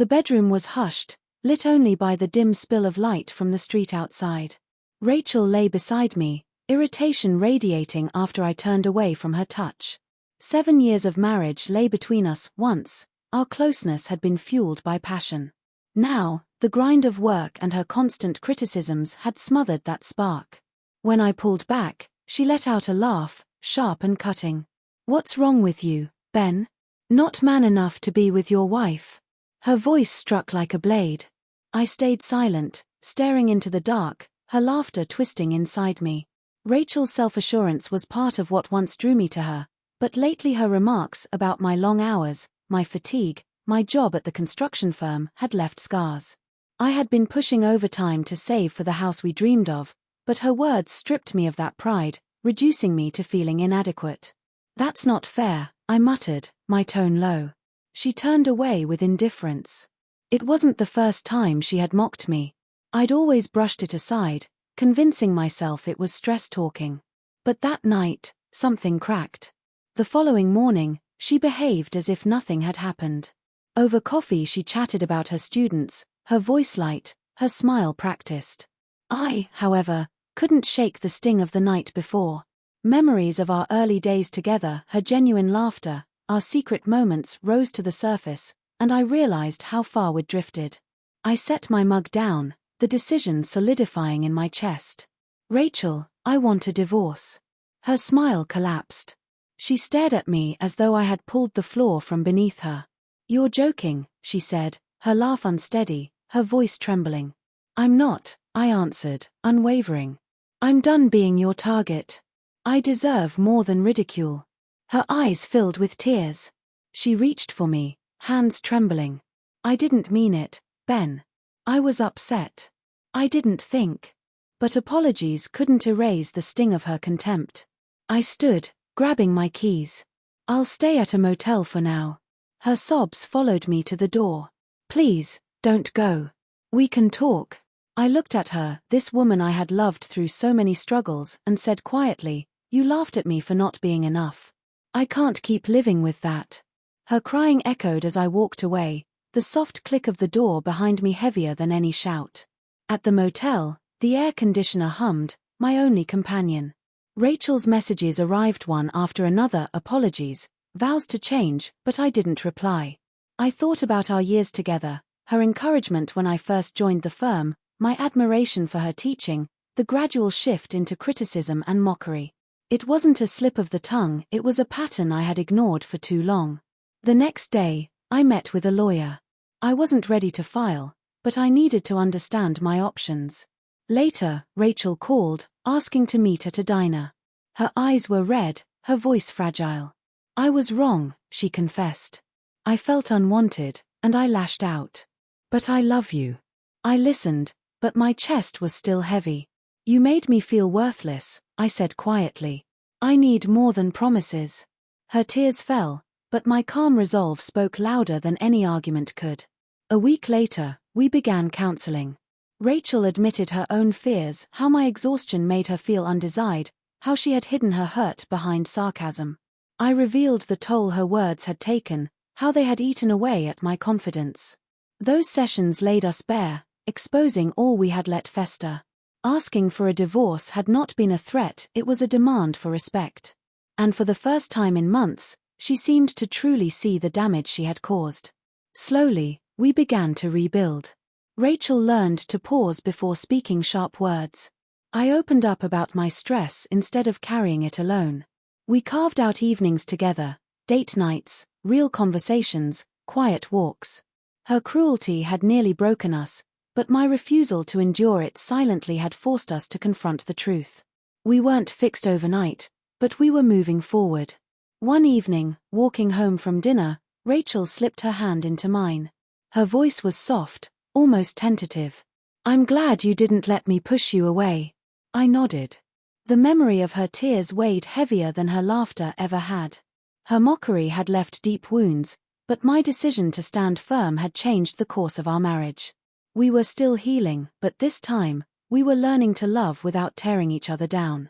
The bedroom was hushed, lit only by the dim spill of light from the street outside. Rachel lay beside me, irritation radiating after I turned away from her touch. 7 years of marriage lay between us. Once, our closeness had been fueled by passion. Now, the grind of work and her constant criticisms had smothered that spark. When I pulled back, she let out a laugh, sharp and cutting. "What's wrong with you, Ben? Not man enough to be with your wife?" Her voice struck like a blade. I stayed silent, staring into the dark, her laughter twisting inside me. Rachel's self-assurance was part of what once drew me to her, but lately her remarks about my long hours, my fatigue, my job at the construction firm had left scars. I had been pushing overtime to save for the house we dreamed of, but her words stripped me of that pride, reducing me to feeling inadequate. "That's not fair," I muttered, my tone low. She turned away with indifference. It wasn't the first time she had mocked me. I'd always brushed it aside, convincing myself it was stress talking. But that night, something cracked. The following morning, she behaved as if nothing had happened. Over coffee she chatted about her students, her voice light, her smile practiced. I, however, couldn't shake the sting of the night before. Memories of our early days together, her genuine laughter, our secret moments rose to the surface, and I realized how far we'd drifted. I set my mug down, the decision solidifying in my chest. "Rachel, I want a divorce." Her smile collapsed. She stared at me as though I had pulled the floor from beneath her. "You're joking," she said, her laugh unsteady, her voice trembling. "I'm not," I answered, unwavering. "I'm done being your target. I deserve more than ridicule." Her eyes filled with tears. She reached for me, hands trembling. "I didn't mean it, Ben. I was upset. I didn't think." But apologies couldn't erase the sting of her contempt. I stood, grabbing my keys. "I'll stay at a motel for now." Her sobs followed me to the door. "Please, don't go. We can talk." I looked at her, this woman I had loved through so many struggles, and said quietly, "You laughed at me for not being enough. I can't keep living with that." Her crying echoed as I walked away, the soft click of the door behind me heavier than any shout. At the motel, the air conditioner hummed, my only companion. Rachel's messages arrived one after another, apologies, vows to change, but I didn't reply. I thought about our years together, her encouragement when I first joined the firm, my admiration for her teaching, the gradual shift into criticism and mockery. It wasn't a slip of the tongue, it was a pattern I had ignored for too long. The next day, I met with a lawyer. I wasn't ready to file, but I needed to understand my options. Later, Rachel called, asking to meet at a diner. Her eyes were red, her voice fragile. "I was wrong," she confessed. I felt unwanted, and I lashed out. "But I love you." I listened, but my chest was still heavy. "You made me feel worthless," I said quietly. "I need more than promises." Her tears fell, but my calm resolve spoke louder than any argument could. A week later, we began counseling. Rachel admitted her own fears, how my exhaustion made her feel undesired, how she had hidden her hurt behind sarcasm. I revealed the toll her words had taken, how they had eaten away at my confidence. Those sessions laid us bare, exposing all we had let fester. Asking for a divorce had not been a threat, it was a demand for respect. And for the first time in months, she seemed to truly see the damage she had caused. Slowly, we began to rebuild. Rachel learned to pause before speaking sharp words. I opened up about my stress instead of carrying it alone. We carved out evenings together, date nights, real conversations, quiet walks. Her cruelty had nearly broken us, but my refusal to endure it silently had forced us to confront the truth. We weren't fixed overnight, but we were moving forward. One evening, walking home from dinner, Rachel slipped her hand into mine. Her voice was soft, almost tentative. "I'm glad you didn't let me push you away." I nodded. The memory of her tears weighed heavier than her laughter ever had. Her mockery had left deep wounds, but my decision to stand firm had changed the course of our marriage. We were still healing, but this time, we were learning to love without tearing each other down.